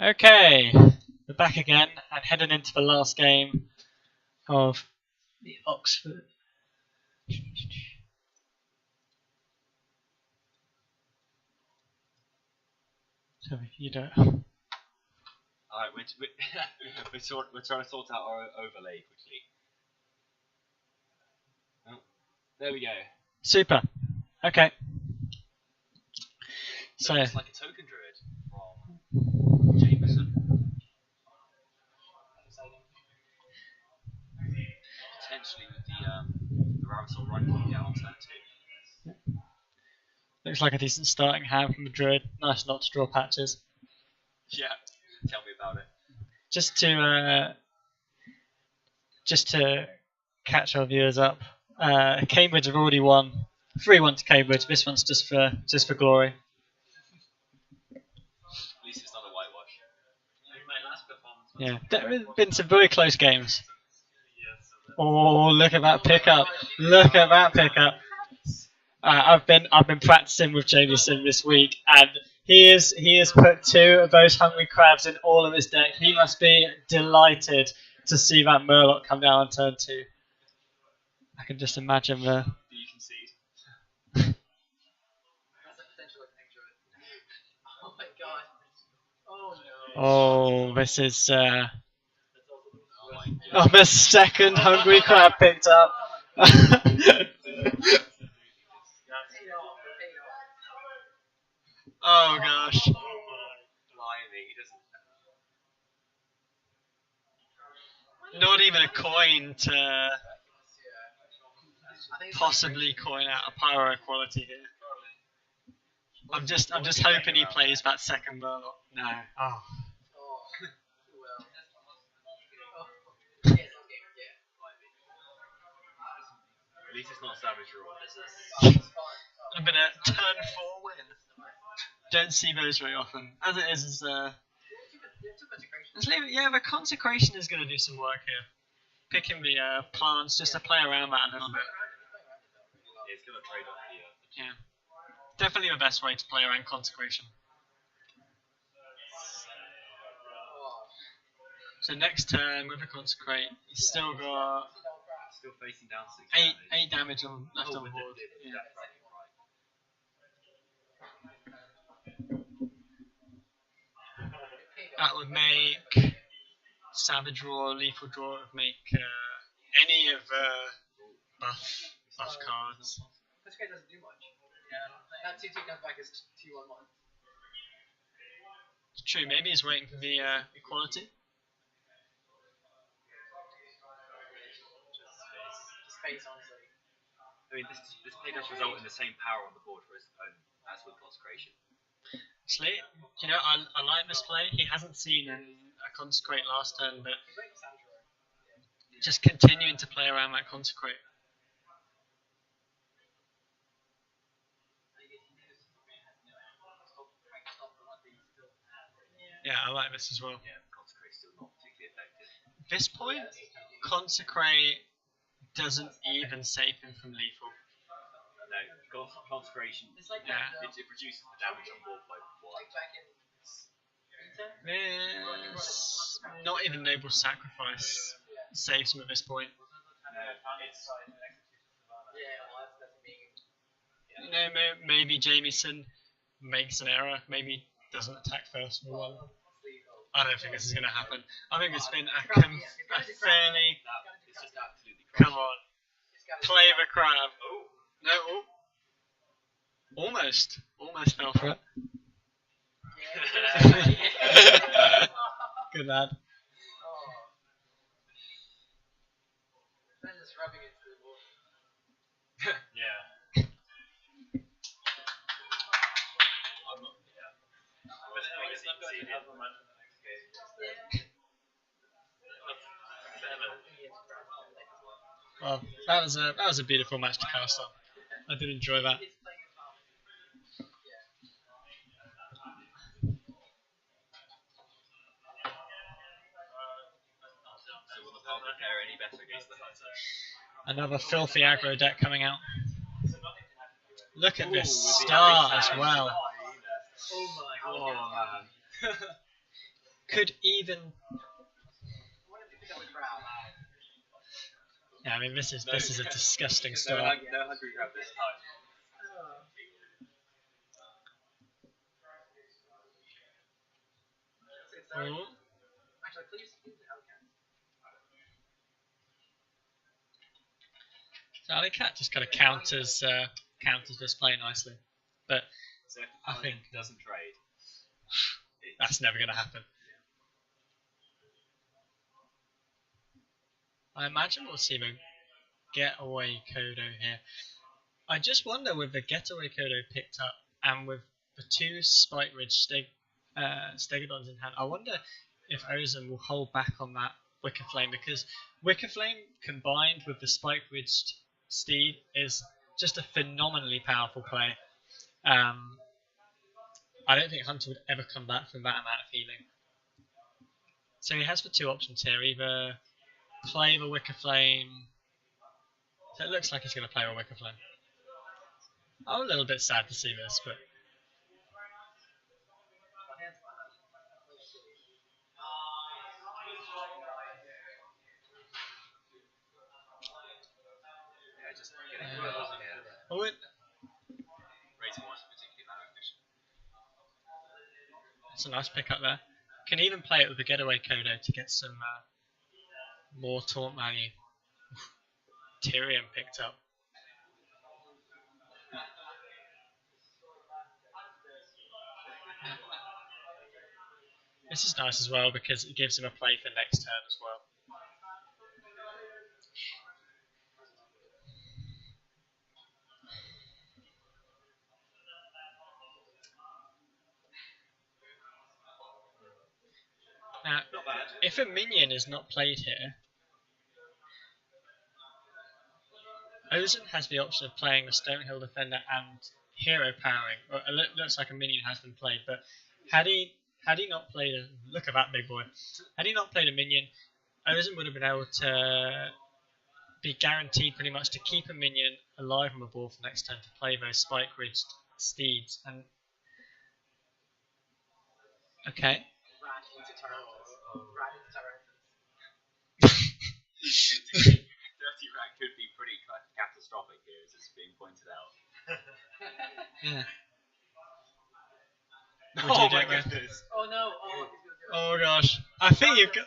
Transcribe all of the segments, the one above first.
Okay, we're back again and heading into the last game of the Oxford. Sorry, you don't. Alright, we're trying to sort out our overlay quickly. Oh, there we go. Super. Okay. So So it's like a token druid from Jameson. Potentially with the Ravisol right coming down on turn 2. looks like a decent starting hand from Madrid. Nice not to draw patches. Yeah, tell me about it. Just to catch our viewers up. Cambridge have already won 3-1 to Cambridge. This one's just for glory. At least it's not a whitewash. Yeah, there have been some very close games. Oh, look at that pickup! Look at that pickup! I've been practicing with Jameson this week, and he has put 2 of those hungry crabs in all of his deck. He must be delighted to see that Murloc come down on turn 2. I can just imagine the. Do you concede? Oh my god. Oh no. Oh, this is. Oh my Oh, god. the second hungry crab picked up. Oh gosh. Blimey, he doesn't. Not even a coin to possibly coin out a pyro quality here. I'm just hoping he plays that second Murloc. No. Oh. At least it's not Savage Roar. A bit of turn 4 win. Don't see those very often. As it is, let's leave it. Yeah, the consecration is going to do some work here. Picking the plants just to play around that a little bit. Yeah, it's going to trade off here. Yeah, definitely the best way to play around consecration. So next turn with a consecrate, he's still got Still facing down 6 eight damage on left on with board. the Yeah. That would make Savage Draw, Lethal Draw. It would make any of buff cards. This guy doesn't do much. Yeah. That 2-2 comes back as 2-1-1. It's true. Maybe he's waiting for the equality. Just face, honestly. I mean, this play does result in the same power on the board for his opponent as with Consecration. Actually, you know, I like this play. He hasn't seen a consecrate last turn, but just continuing to play around that consecrate. Yeah, I like this as well. Yeah, Consecrate's still not particularly effective. This point, consecrate doesn't even save him from lethal. No, Consecration, Yeah. it produces the damage on board by 1. This, not even Noble Sacrifice saves him at this point. You know, maybe Jameson makes an error. Maybe doesn't attack first for 1. I don't think this is going to happen. I think it's been a fairly. It's just absolutely Come on. Play the crab. No. Oh. Almost fell for it. Good lad. Just rubbing it through the wall. Yeah. I'm not. Yeah. But anyways, I'm going to have a match in the next game. Well, that was a beautiful match to cast on. I did enjoy that. So will the Power compare any better against the Hunter? Another filthy aggro deck coming out. Look at this with the star as Alex well. Oh my Oh god. man. could even. I wanted to pick up a crowd. Yeah, I mean this is a disgusting No, start. no hungry grab this time. Oh. Actually, please. Okay. So Alley Cat just kind of counters this play nicely, but So if I Paladin think doesn't trade, that's never going to happen. I imagine we'll see a getaway Kodo here. I just wonder with the getaway Kodo picked up and with the two Spike Ridge Stegodons in hand, I wonder if Ozan will hold back on that Wicker Flame, because Wicker Flame combined with the Spike Ridge Steed is just a phenomenally powerful play. I don't think Hunter would ever come back from that amount of healing. So he has the two options here, either play the Wicker Flame. So it looks like he's going to play the Wicker Flame. I'm a little bit sad to see this, but yeah, just getting rid of here. oh, Raising was particularly efficient. that's a nice pick up there. Can even play it with a getaway Kodo to get some more taunt value. Tyrion picked up. This is nice as well because it gives him a play for next turn as well. Now, Not bad. if a minion is not played here, Ozan has the option of playing the Stonehill Defender and hero powering. Well, it looks like a minion has been played, but had he not played a look at that big boy, had he not played a minion, Ozan would have been able to be guaranteed pretty much to keep a minion alive on the board for next turn to play those Spike Ridged Steeds. And okay. Rat into Tyranids. Rat into Tyranids. Dirty Rat could be pretty catastrophic here, as it's being pointed out. Yeah. Oh my goodness. Oh no! Oh, he's gonna do it. Oh gosh. I think you've got.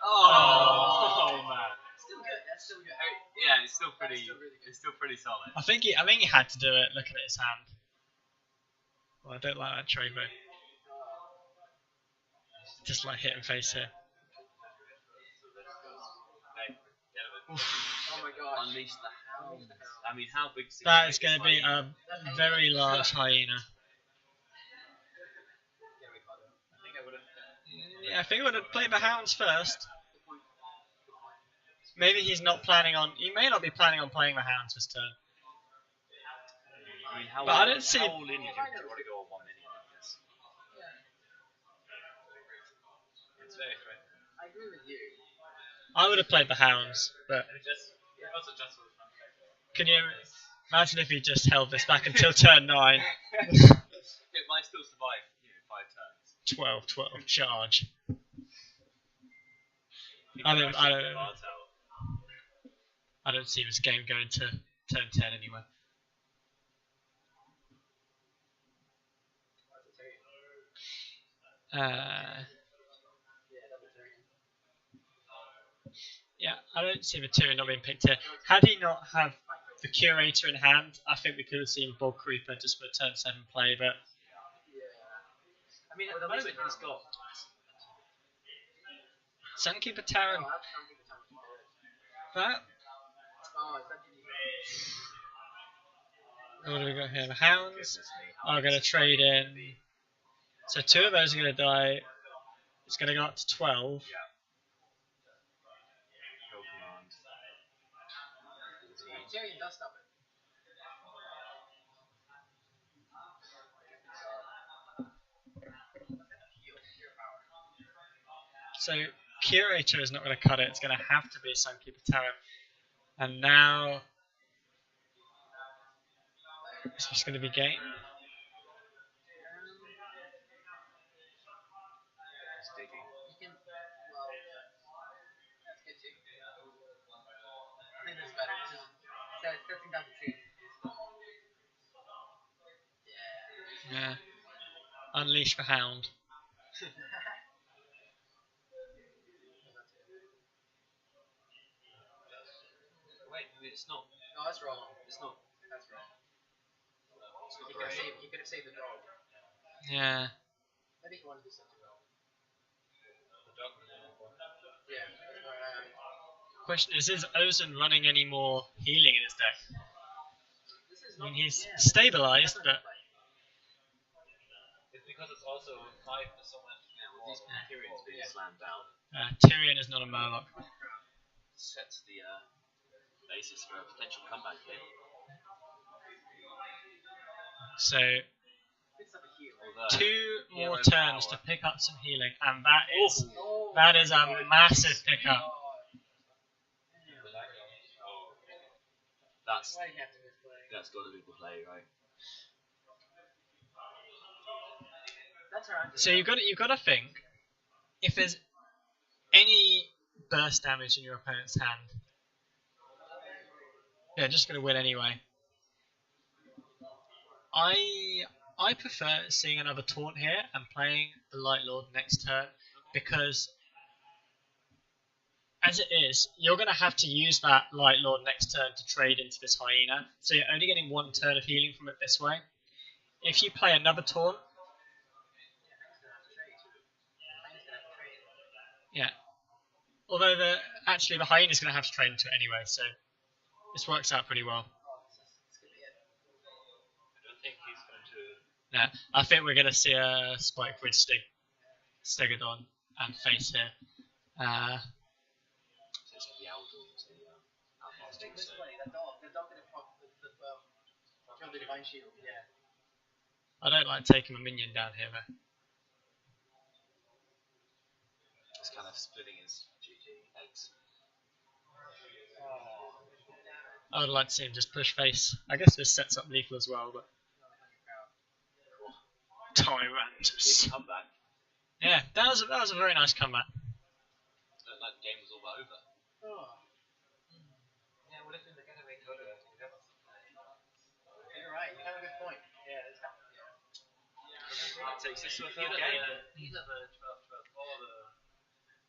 Oh man. Still good. That's still good. Yeah, it's still pretty. still really good. It's still pretty solid. I think he had to do it looking at his hand. Well, I don't like that trade though. Just like hit and face here. Oh my gosh. Unleash the hounds. I mean, how big? That is going to be a very large hyena. Yeah, I think I would have played the hounds first. Maybe he's not planning on. He may not be planning on playing the hounds this turn. I mean, how But I don't see- how all in do you want to go on 1 minion like this? It's very threatening. I agree with you. I would have played the hounds, but It also just for the fun factor. can you imagine if he just held this back until turn 9? It might still survive, 5 turns. 12, 12, charge. You I can don't- actually I get don't- the cards out. I don't see this game going to turn 10 anyway. Yeah, I don't see the Tyrion not being picked here. Had he not have the Curator in hand, I think we could have seen Bog Creeper just for a turn 7 play, but I mean, at the moment he's got. Sunkeeper Taren, that, Oh, it's actually. what do we got here? The Hounds Goodness me, are going to trade in. So 2 of those are going to die. It's going to go up to 12. Yeah. Go command. Tyrion does stop it. So Curator is not going to cut it. It's going to have to be Sunkeeper Taren. And now is this going to be game? It's digging. him down the tree. Yeah. Unleash the hound. Wait, it's not. No, that's wrong. It's not. That's wrong. It's not He could have great. saved. He could have saved the dog. Yeah. Maybe he wanted to do something wrong. The dog. Yeah. Question is Ozen running any more healing in his deck? This is I mean, not. he's Yeah, stabilized, but It's because it's also 5 for so much. Yeah, with these Tyrion's being slammed down, Tyrion is not a Murloc. sets the basis for a potential comeback here. So Picks up a heal. Although, 2 more yellow turns power. to pick up some healing, and that is a massive pickup. Oh, that's Why do you have to misplay? that's got to be the play, right? That's our So you've got to think if there's any burst damage in your opponent's hand, they're just going to win anyway. I prefer seeing another taunt here and playing the Light Lord next turn, because as it is, you're going to have to use that Light Lord next turn to trade into this Hyena, so you're only getting 1 turn of healing from it this way. If you play another taunt, yeah. Although the Hyena's going to have to trade into it anyway, so this works out pretty well. I don't think he's going to. No, I think we're going to see a Spike Bridge Stegodon and face here. It's the Eldor to outcast Big also. misplay. That dog. The dog gonna kill the divine shield. Yeah. I don't like taking my minion down here though. It's kind of splitting his GG eggs. I would like to see him just push face. I guess this sets up lethal as well, but Tyrantus. Big comeback. Yeah, that was a very nice comeback. Looked like the game was all but over. Oh. Yeah, what if they're going to make Toto together? You're right. You have a good point. Yeah. It's That takes this to a third game. These are the 12,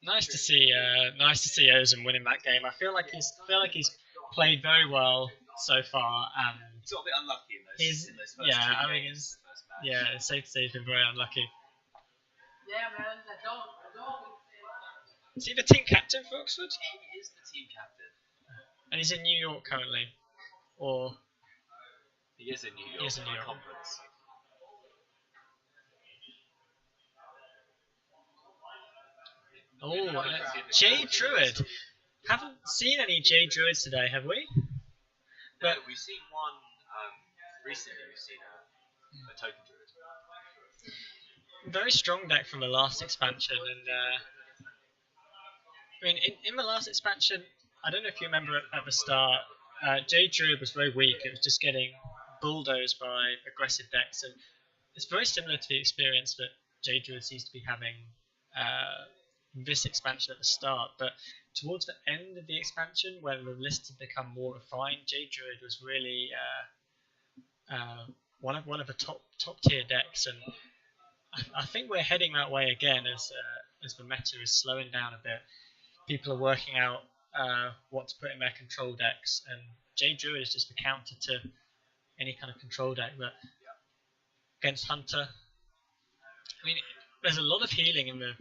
Nice to see Ozen winning that game. I feel like he's played very well so far, and He's got a bit unlucky in those first yeah, two I mean, games, the first match. yeah, it's safe to say he's been very unlucky. Yeah, man. That dog. Is he the team captain for Oxford? He is the team captain. And he's in New York currently, or He is in New York. He is in New York. Conference. oh, Jade Druid. Haven't seen any Jade Druids today, have we? No, we've seen one recently. We've seen a token druid. Very strong deck from the last expansion, and I mean, in the last expansion, I don't know if you remember at the start, Jade Druid was very weak. It was just getting bulldozed by aggressive decks, and it's very similar to the experience that Jade Druid seems to be having this expansion at the start. But towards the end of the expansion, when the lists had become more refined, Jade Druid was really one of the top tier decks, and I think we're heading that way again as the meta is slowing down a bit. People are working out what to put in their control decks, and Jade Druid is just the counter to any kind of control deck. But against Hunter, I mean, there's a lot of healing in the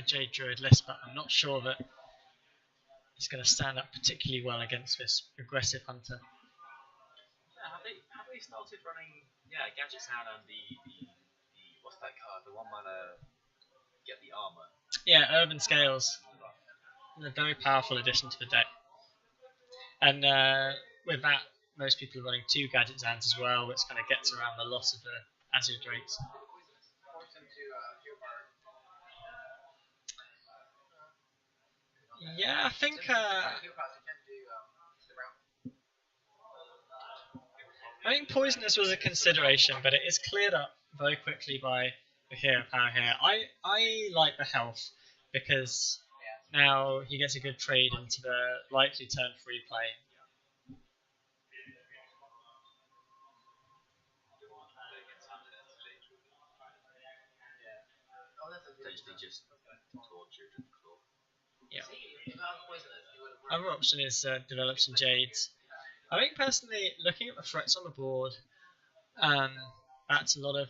Jade Druid list, but I'm not sure that it's going to stand up particularly well against this aggressive Hunter. Yeah, have they started running? Yeah, Gadget's Hand and the what's that card? The 1-mana get the armor. Yeah, Urban Scales. A very powerful addition to the deck. And with that, most people are running 2 Gadget Hands as well, which kind of gets around the loss of the Azure Drakes. Yeah, I think Poisonous was a consideration, but it is cleared up very quickly by the Hero Power here. I like the health, because now he gets a good trade into the likely turn 3 play. essentially just tortured and claw. Yeah. If I was poisonous, he would have won. Other option is develop some Jades. I think personally, looking at the threats on the board, that's a lot of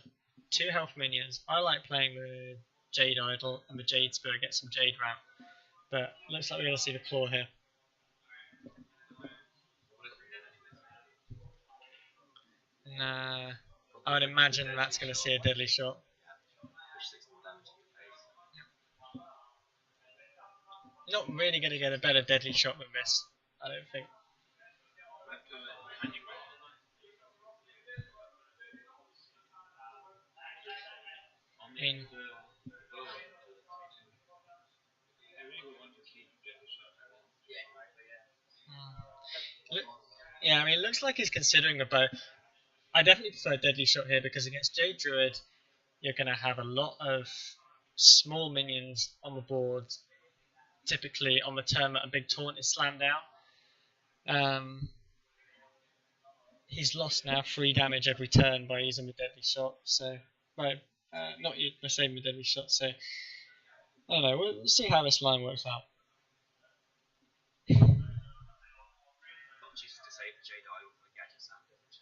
2 health minions. I like playing the Jade Idol and the Jade Spear, get some Jade ramp. But looks like we're going to see the claw here. And, I would imagine that's going to see a deadly shot. Push 6 more damage in your face. Not really going to get a better deadly shot than this, I don't think. I mean, yeah, I mean, it looks like he's considering the bow. I definitely prefer Deadly Shot here because against Jade Druid, you're going to have a lot of small minions on the board. Typically, on the turn that a big taunt is slammed down. He's lost now 3 damage every turn by using the Deadly Shot. So, right, not the same with Deadly Shot. So, I don't know. We'll see how this line works out. Not choosing to save the Jade Idol for the gadget sound damage.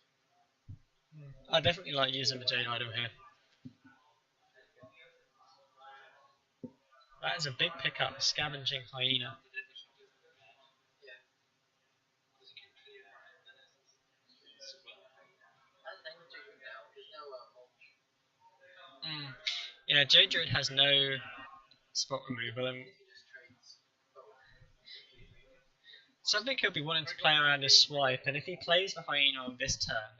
I definitely like using the Jade Idol here. That is a big pickup, Scavenging Hyena. Yeah, Jade Druid has no spot removal, and something he'll be wanting to play around is swipe, and if he plays the Hyena on this turn,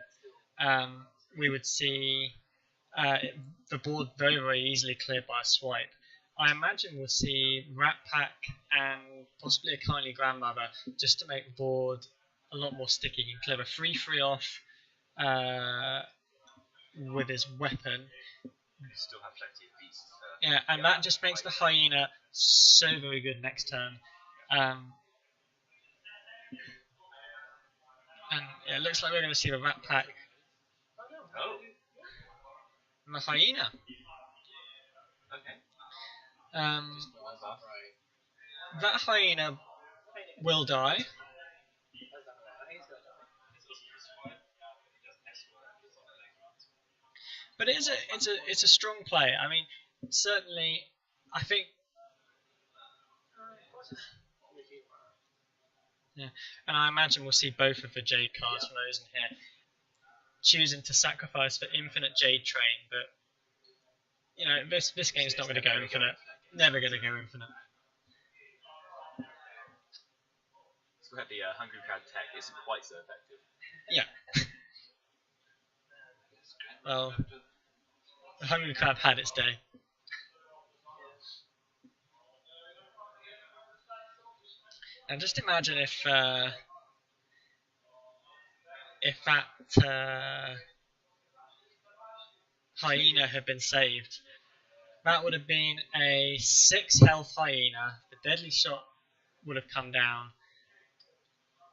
we would see the board very, very easily cleared by a swipe. I imagine we'll see Rat Pack and possibly a Kindly Grandmother just to make the board a lot more sticky. He can clear a 3-3 off with his weapon. You still have plenty of beasts. Yeah, and that just makes the Hyena so very good next turn. And it looks like we're going to see the Rat Pack Oh, and the Hyena. okay. One buff. That Hyena will die. But it's a strong play. I mean, certainly, I think. Yeah, and I imagine we'll see both of the Jade cards from those in here, choosing to sacrifice for infinite Jade Train. But you know, this game's not going to go infinite. Never going to go infinite. So the Hungry Crab tech isn't quite so effective. Yeah. Well, the Hungry Crab had its day. And just imagine if that Hyena had been saved. That would have been a 6 health Hyena. The deadly shot would have come down.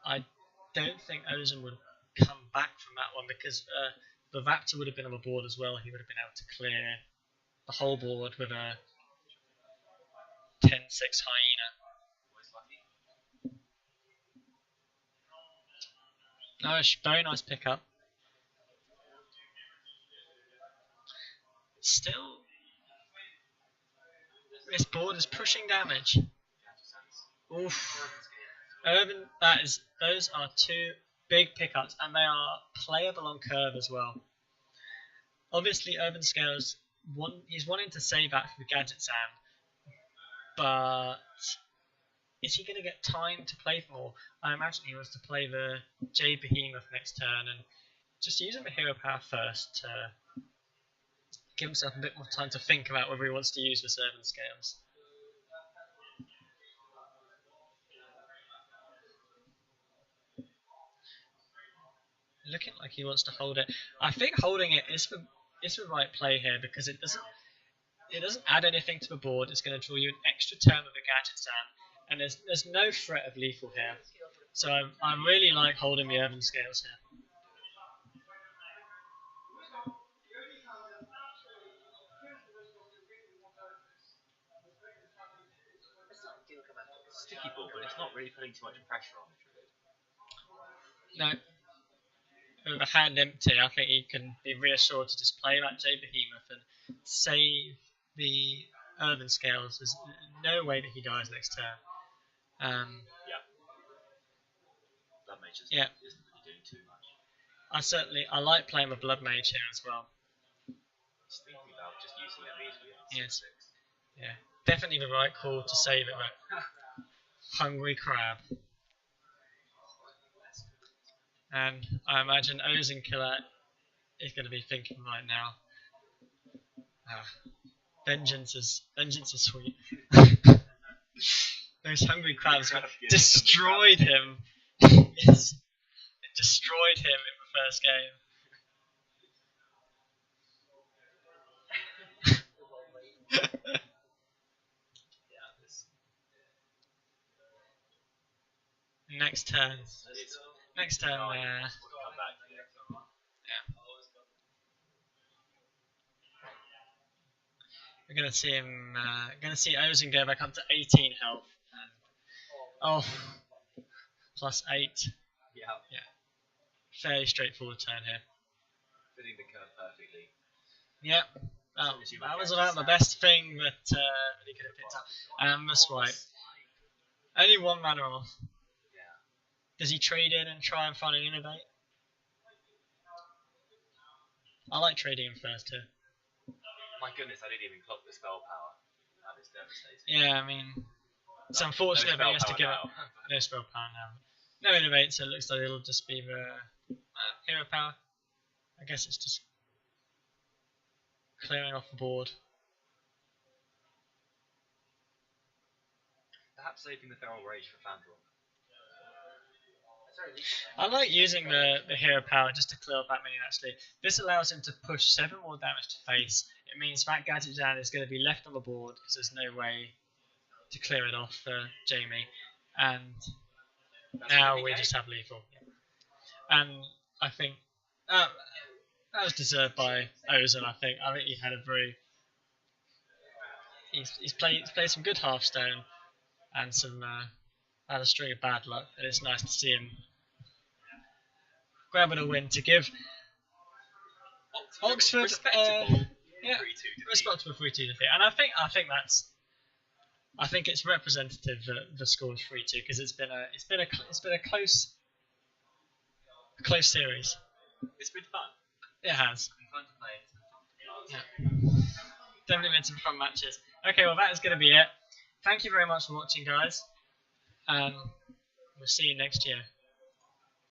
I don't think Ozan would come back from that one because the Raptor would have been on the board as well. He would have been able to clear the whole board with a 10-6 Hyena. Oh, very nice pickup. Still, this board is pushing damage. Oof. Urban, those are 2 big pickups, and they are playable on curve as well. Obviously, Urban Scales, he's wanting to save that for the Gadget Sand, but is he going to get time to play for more? I imagine he wants to play the Jade Behemoth next turn and just using the Hero Power first to give himself a bit more time to think about whether he wants to use the Urban Scales. Looking like he wants to hold it. I think holding it is the right play here because it doesn't add anything to the board. It's going to draw you an extra turn with a Gadget Sand, and there's no threat of lethal here. So I really like holding the Urban Scales here. sticky ball, but it's not really putting too much pressure on Madrid. No. With a hand empty, I think he can be reassured to just play that J Behemoth and save the Urban Scales. There's no way that he dies next turn. Blood Mage isn't Yeah. really doing too much. I like playing with Blood Mage here as well. Just thinking about just using it immediately on Yes. 6-6. Yeah, definitely the right call to save it, but Hungry Crab. And I imagine Ozen Killer is going to be thinking right now, vengeance is sweet. Those Hungry Crabs destroyed him. Yes, it destroyed him in the first game. Next turn. Yeah. We're gonna see him. Gonna see Ozen go back up to 18 health. Oh, plus 8. Yeah. Fairly straightforward turn here. Fitting the curve perfectly. Yep. That was about the best thing that he could have picked up. And the swipe. Only 1 mana off. Yeah. Does he trade in and try and find an innovate? I like trading him first here. My goodness, I didn't even clock the spell power. That is devastating. Yeah, I mean, it's unfortunate that he has to give up. No spell power now. No innovate, so it looks like it'll just be the hero power. I guess it's just clearing off the board. Perhaps saving the Feral Rage for Fandral. I like using the hero power just to clear up that minion actually. This allows him to push 7 more damage to face. It means that Gadget Jan is going to be left on the board because there's no way to clear it off for Jamie. And now we just have lethal. And I think that was deserved by Ozen, I think. I think he had a very... He's played some good Hearthstone and some... had a string of bad luck, and it's nice to see him grabbing a win to give Oxford respectable 3-2 respectable 3-2 defeat. And I think it's representative that the score is 3-2 because it's been a close series. It's been fun. It has. It's been fun to play. Yeah. Definitely been some fun matches. Okay, well that is going to be it. Thank you very much for watching, guys. We'll see you next year.